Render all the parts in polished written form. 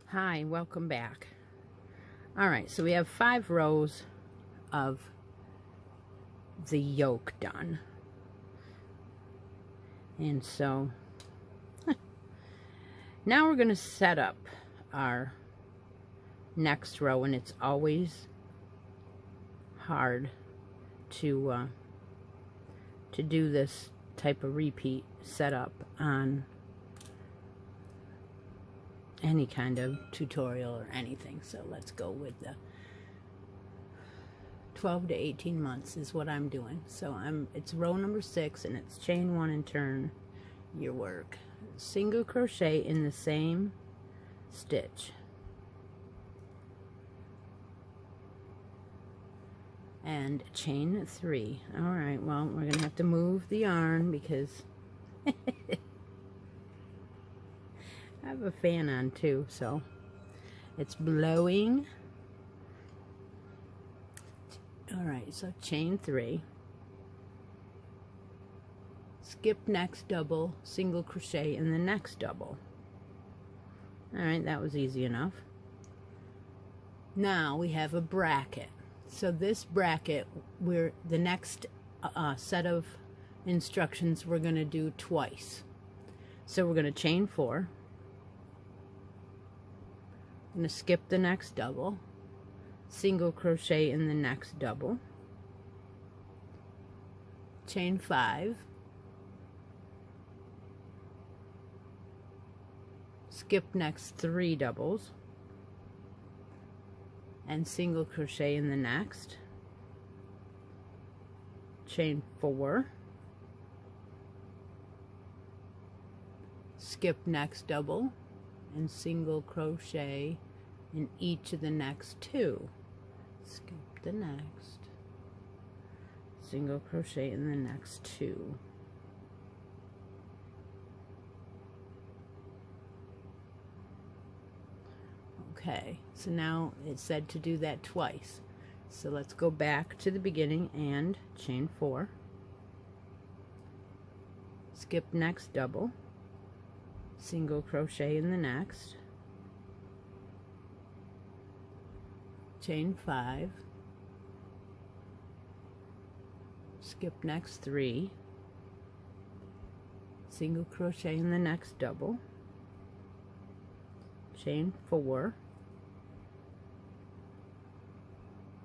Hi, welcome back. Alright, so we have 5 rows of the yoke done. And so now we're going to set up our next row, and it's always hard to do this type of repeat setup on any kind of tutorial or anything. So let's go with the 12 to 18 months is what I'm doing. So it's row number 6, and it's chain 1 and turn your work. Single crochet in the same stitch, and chain 3. All right, well, we're gonna have to move the yarn because I have a fan on too, so it's blowing. All right, so chain 3, skip next double, single crochet in the next double. All right, that was easy enough. Now we have a bracket. So this bracket, the next set of instructions we're going to do twice. So we're going to chain 4. I'm going to skip the next double, single crochet in the next double, chain 5, skip next 3 doubles, and single crochet in the next, chain 4, skip next double, and single crochet in each of the next 2. Skip the next, single crochet in the next 2. Okay, so now it said to do that twice. So let's go back to the beginning and chain 4. Skip next double, single crochet in the next, chain 5, skip next 3, single crochet in the next double, chain 4,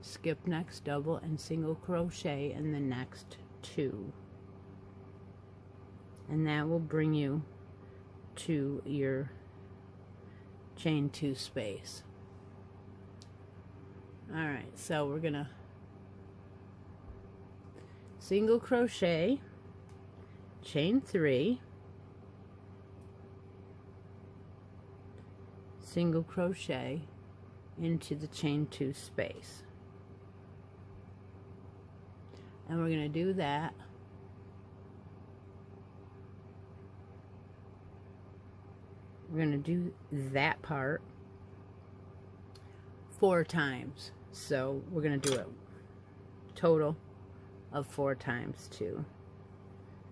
skip next double, and single crochet in the next 2. And that will bring you to your chain 2 space. Alright, so we're gonna single crochet, chain 3, single crochet into the chain 2 space. And we're going to do that part 4 times. So we're going to do it total of 4 times. 2,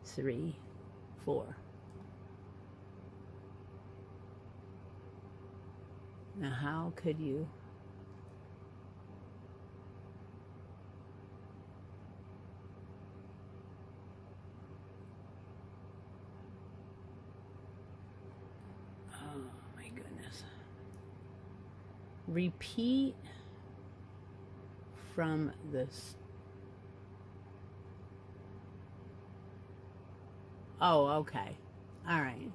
3, 4. Now how could you repeat from this Oh, okay. All right.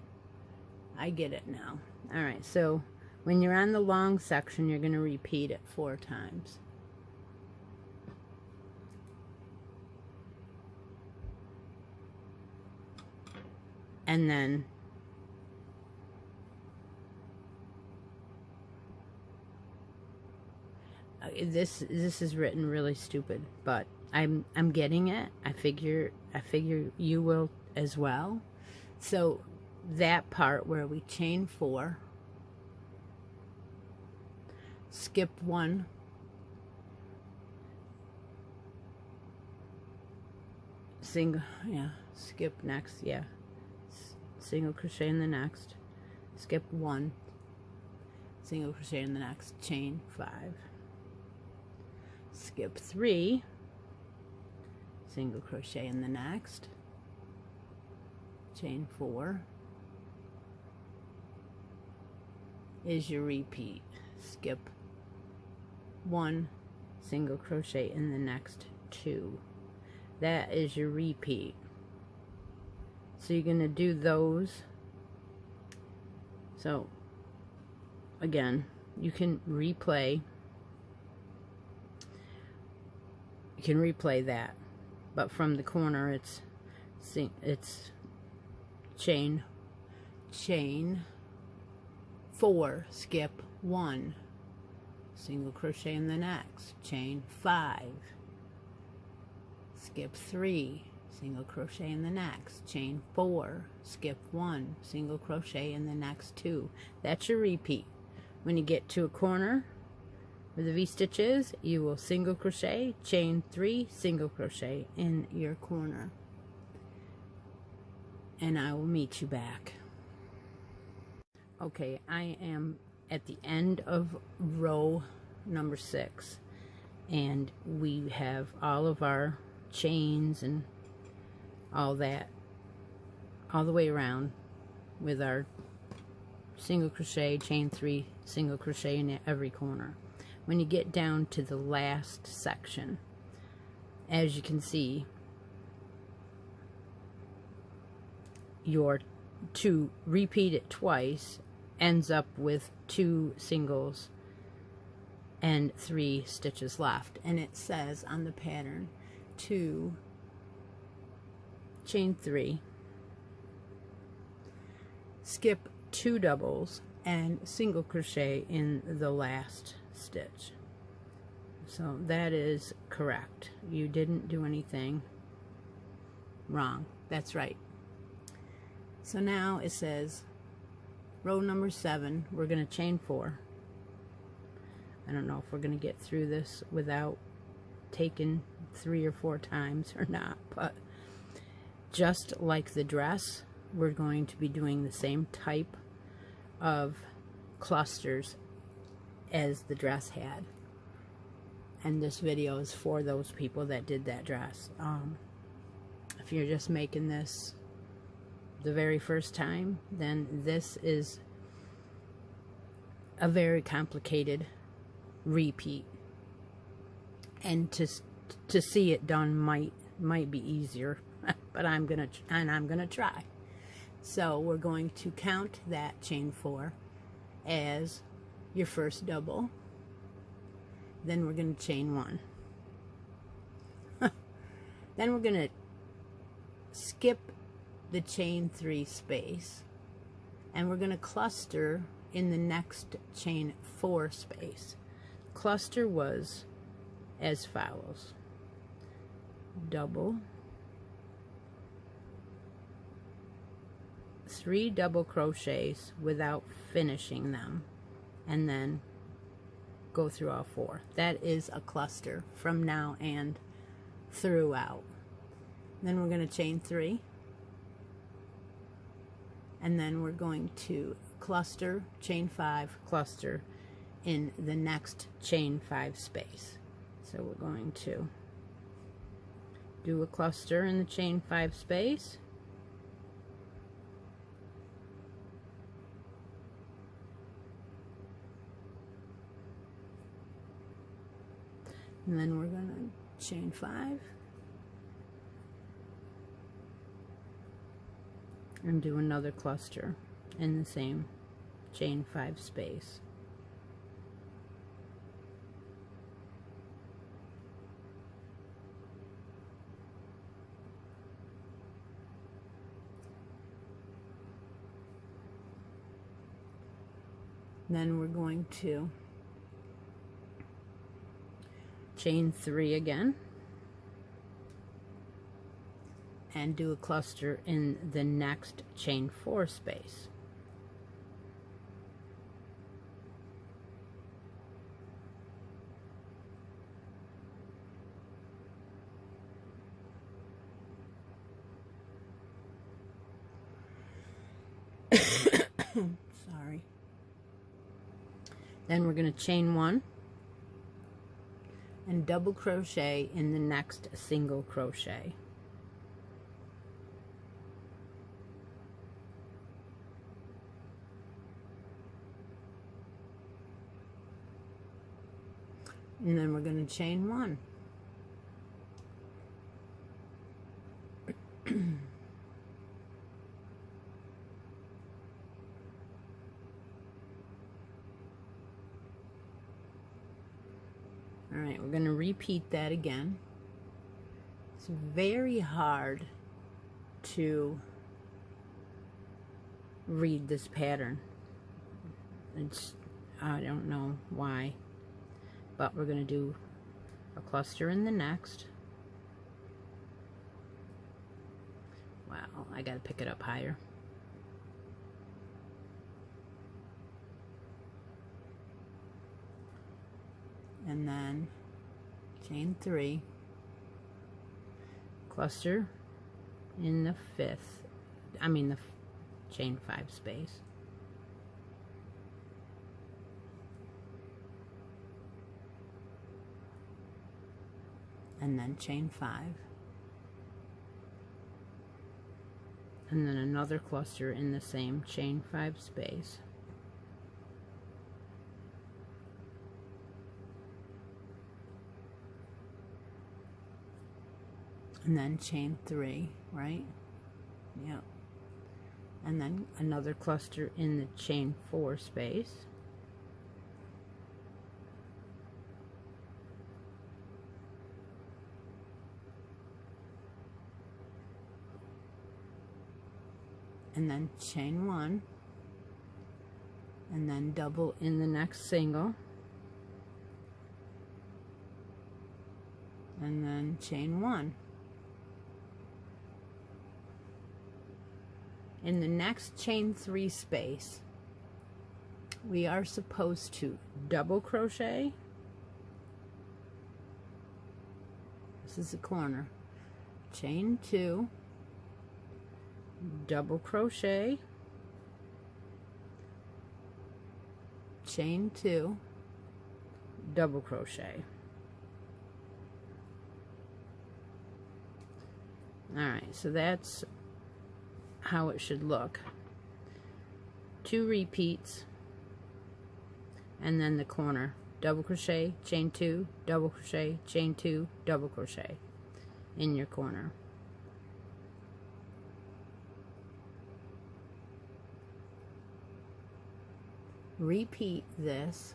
I get it now. All right, so when you're on the long section, you're going to repeat it 4 times. And then this is written really stupid, but I'm getting it. I figure you will as well. So that part where we chain 4, skip 1, single, skip next, single crochet in the next, skip 1, single crochet in the next, chain 5, skip 3, single crochet in the next, chain 4 is your repeat, skip 1, single crochet in the next 2. That is your repeat. So you're going to do those. So again, you can replay that, but from the corner it's chain 4, skip 1, single crochet in the next, chain 5, skip 3, single crochet in the next, chain 4, skip 1, single crochet in the next 2. That's your repeat. When you get to a corner where the V-stitch is, you will single crochet, chain 3, single crochet in your corner. And I will meet you back. Okay, I am at the end of row number 6, and we have all of our chains and all that all the way around with our single crochet, chain 3, single crochet in every corner. When you get down to the last section, as you can see, to repeat it twice ends up with 2 singles and 3 stitches left, and it says on the pattern to chain 3, skip 2 doubles and single crochet in the last stitch. So that is correct. You didn't do anything wrong. That's right. So now it says row number 7, we're going to chain 4. I don't know if we're going to get through this without taking 3 or 4 times or not, but just like the dress, we're going to be doing the same type of clusters as the dress had. And this video is for those people that did that dress. If you're just making this the very first time, then this is a very complicated repeat, and to see it done might be easier, but I'm gonna try. So we're going to count that chain 4 as your first double, then we're going to chain 1, then we're going to skip the chain 3 space, and we're going to cluster in the next chain 4 space. Cluster was as follows: double, 3 double crochets without finishing them, and then go through all 4. That is a cluster from now and throughout. Then we're going to chain 3, and then we're going to cluster, chain 5, cluster in the next chain 5 space. So we're going to do a cluster in the chain 5 space, and then we're going to chain 5, and do another cluster in the same chain 5 space. Then we're going to chain 3 again and do a cluster in the next chain 4 space. Sorry. Then we're going to chain 1 and double crochet in the next single crochet. And then we're going to chain 1. Alright, we're going to repeat that again. It's very hard to read this pattern. I don't know why, but we're going to do a cluster in the next. Wow, I got to pick it up higher. And then chain 3, cluster in the chain 5 space, and then chain 5, and then another cluster in the same chain 5 space, and then chain 3, right? Yep. And then another cluster in the chain 4 space, and then chain 1, and then double in the next single, and then chain 1. In the next chain 3 space, we are supposed to double crochet. This is the corner. Chain 2, double crochet, chain 2, double crochet. Alright, so that's how it should look. 2 repeats, and then the corner. Double crochet, chain 2, double crochet, chain 2, double crochet in your corner. Repeat this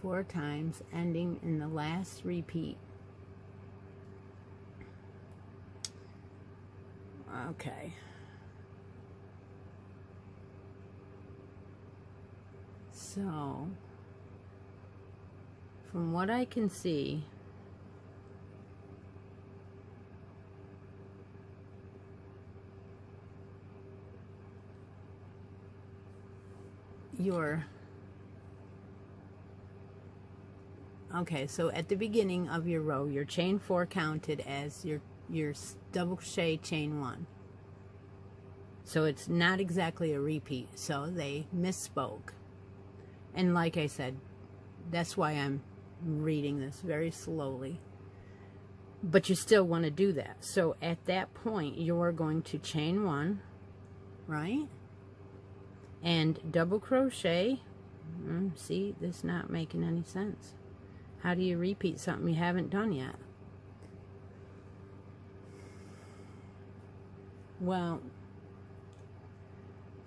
4 times, ending in the last repeat. Okay. So, from what I can see, okay, so at the beginning of your row, your chain 4 counted as your double crochet chain 1. So it's not exactly a repeat, so they misspoke. And like I said, that's why I'm reading this very slowly. But you still want to do that. So at that point, you're going to chain 1, right? And double crochet. See, this is not making any sense. How do you repeat something you haven't done yet? Well,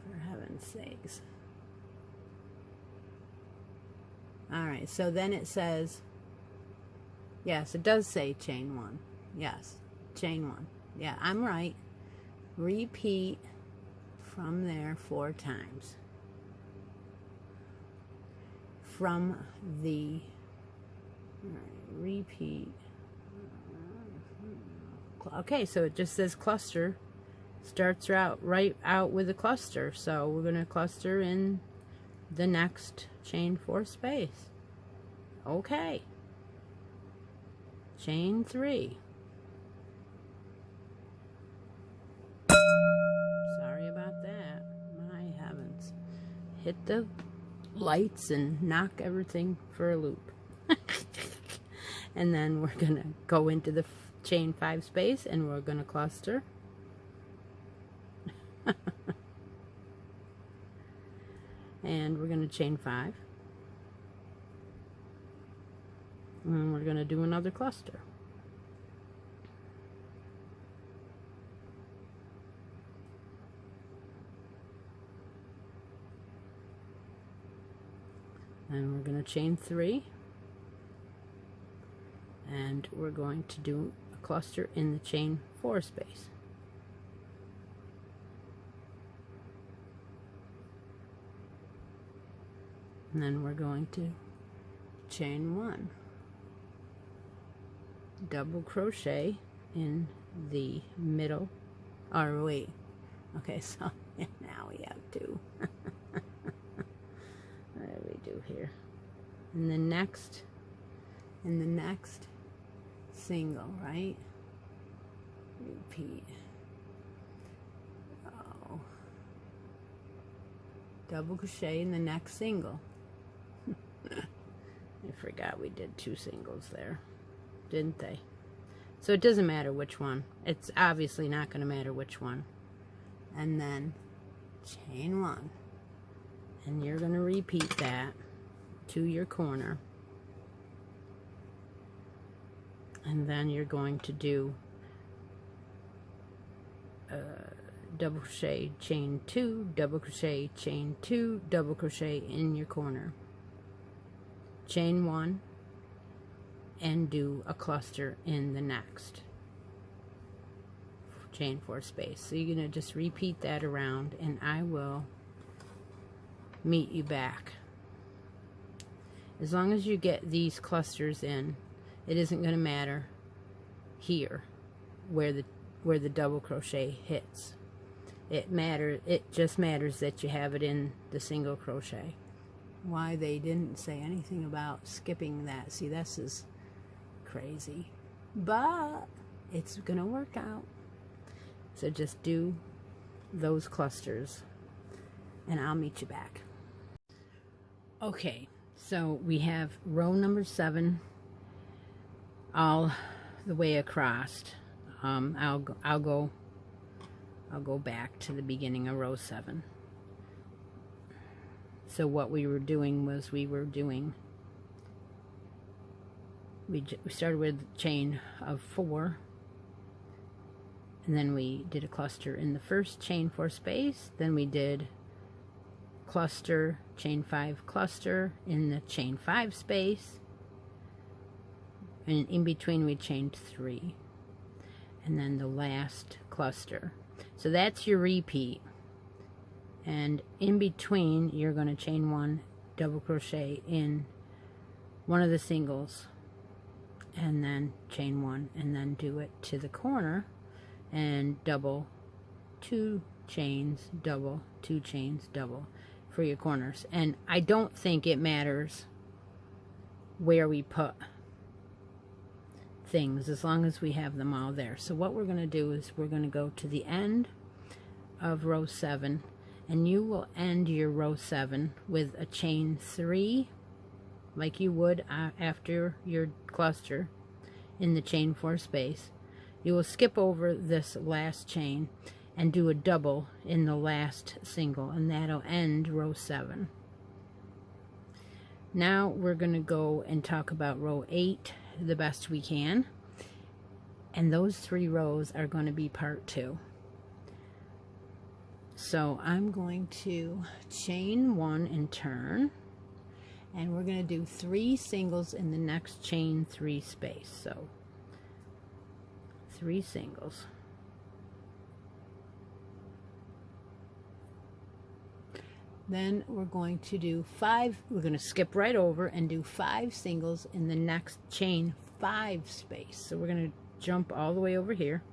for heaven's sakes. Alright, so then it says, yes, it does say chain 1. Yes, chain 1. Yeah, I'm right. Repeat from there 4 times. From the, repeat. Okay, so it just says cluster. Starts right out with a cluster. So we're going to cluster in the next chain 4 space. Okay. Chain 3. Sorry about that. My heavens. Hit the lights and knock everything for a loop. And then we're going to go into the chain 5 space and we're going to cluster. And we're going to chain 5. And we're going to do another cluster. And we're going to chain 3. And we're going to do a cluster in the chain 4 space. And then we're going to chain 1. Double crochet in the middle. Or wait. Okay, so now we have 2. What do we do here? In the next single, right? Repeat. Oh. Double crochet in the next single. I forgot we did 2 singles there, didn't they? So it doesn't matter which one. It's obviously not going to matter which one. And then chain 1. And you're going to repeat that to your corner. And then you're going to do double crochet, chain 2, double crochet, chain 2, double crochet in your corner. Chain 1 and do a cluster in the next chain 4 space. So you're going to just repeat that around and I will meet you back. As long as you get these clusters in, it isn't going to matter here where the double crochet hits. It just matters that you have it in the single crochet. Why they didn't say anything about skipping that. See, this is crazy. But it's going to work out. So just do those clusters and I'll meet you back. Okay, so we have row number 7 all the way across. I'll go back to the beginning of row 7. So what we were doing was we started with a chain of 4, and then we did a cluster in the first chain 4 space, then we did cluster, chain 5 cluster in the chain 5 space, and in between we chained 3, and then the last cluster. So that's your repeat. And in between you're going to chain 1, double crochet in one of the singles, and then chain 1, and then do it to the corner and double 2 chains, double 2 chains, double for your corners. And I don't think it matters where we put things as long as we have them all there. So what we're going to do is we're going to go to the end of row 7, and you will end your row 7 with a chain 3 like you would after your cluster in the chain 4 space. You will skip over this last chain and do a double in the last single, and that'll end row 7. Now we're going to go and talk about row 8 the best we can, and those 3 rows are going to be part 2. So I'm going to chain 1 and turn, and we're going to do 3 singles in the next chain 3 space. So 3 singles. Then we're going to do 5, we're going to skip right over and do 5 singles in the next chain 5 space. So we're going to jump all the way over here.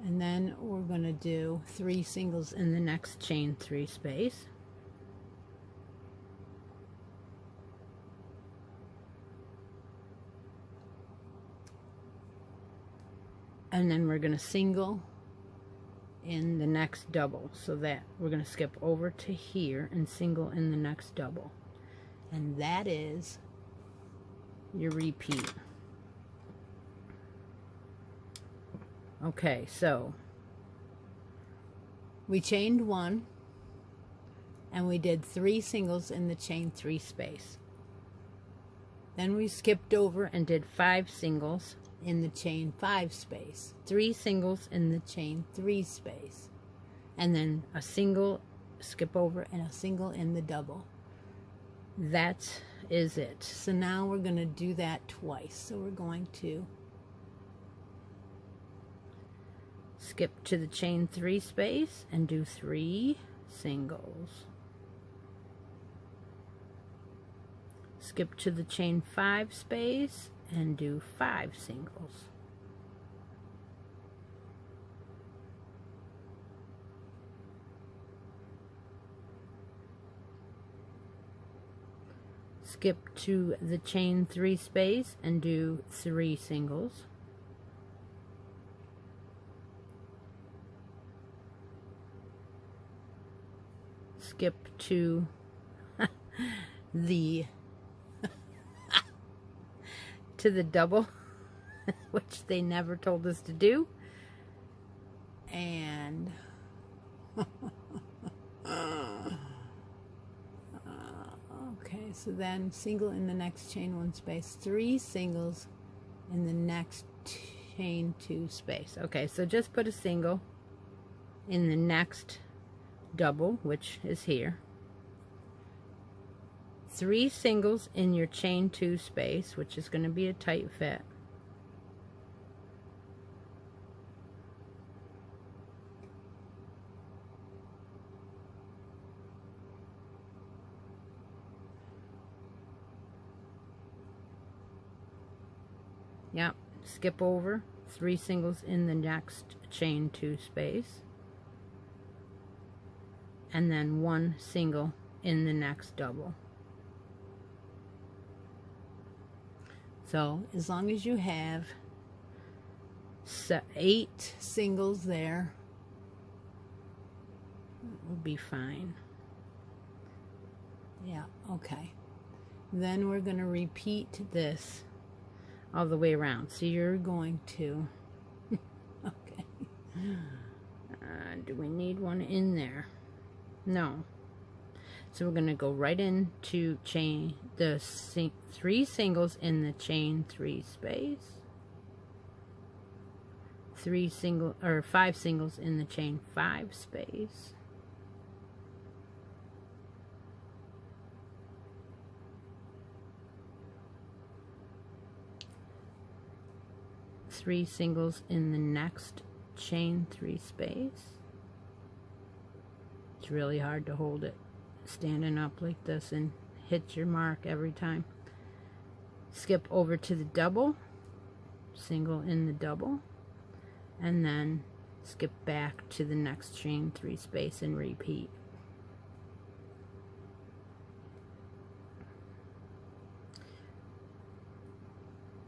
And then we're going to do 3 singles in the next chain 3 space. And then we're going to single in the next double, so that we're going to skip over to here and single in the next double. And that is your repeat. Okay, so we chained 1 and we did 3 singles in the chain 3 space. Then we skipped over and did 5 singles in the chain 5 space, 3 singles in the chain 3 space, and then a single, skip over, and a single in the double. That is it. So now we're going to do that twice. So we're going to skip to the chain 3 space and do 3 singles. Skip to the chain 5 space and do 5 singles. Skip to the chain 3 space and do 3 singles. Skip to the double, which they never told us to do, and okay, so then single in the next chain 1 space, 3 singles in the next chain 2 space. Okay, so just put a single in the next double, which is here, 3 singles in your chain 2 space, which is going to be a tight fit, yep, skip over 3 singles in the next chain 2 space, and then 1 single in the next double. So as long as you have 8 singles there, it will be fine. Yeah, okay. Then we're going to repeat this all the way around. So you're going to, okay. Do we need one in there? No. So we're going to go right into chain the 3 singles in the chain 3 space, 5 singles in the chain 5 space, 3 singles in the next chain 3 space. It's really hard to hold it standing up like this and hit your mark every time. Skip over to the double, single in the double, and then skip back to the next chain 3 space and repeat.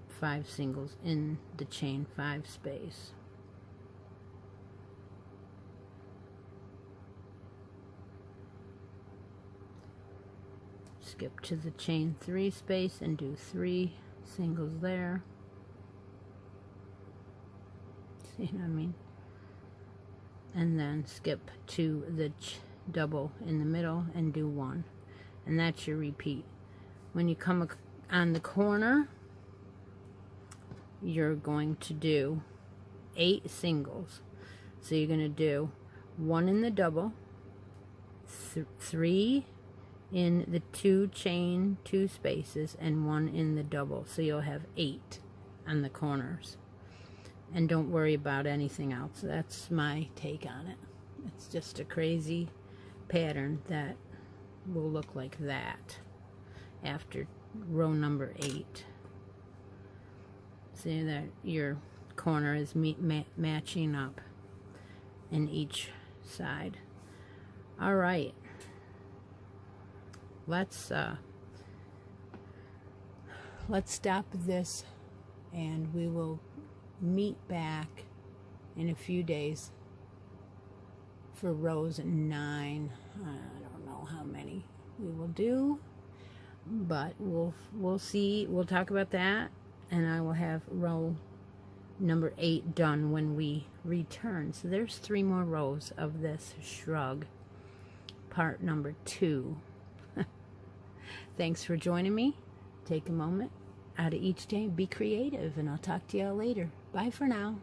Five singles in the chain 5 space. Skip to the chain 3 space and do 3 singles there. See what I mean? And then skip to the double in the middle, and do 1. And that's your repeat. When you come on the corner, you're going to do 8 singles. So you're going to do 1 in the double, 3 in the 2 chain 2 spaces, and 1 in the double. So you'll have 8 on the corners. And don't worry about anything else. That's my take on it. It's just a crazy pattern that will look like that after row number 8. See that your corner is matching up in each side. All right, let's stop this, and we will meet back in a few days for rows 9. I don't know how many we will do, but we'll see. We'll talk about that, and I will have row number 8 done when we return. So there's 3 more rows of this shrug, part number 2. Thanks for joining me. Take a moment out of each day, be creative, and I'll talk to y'all later. Bye for now.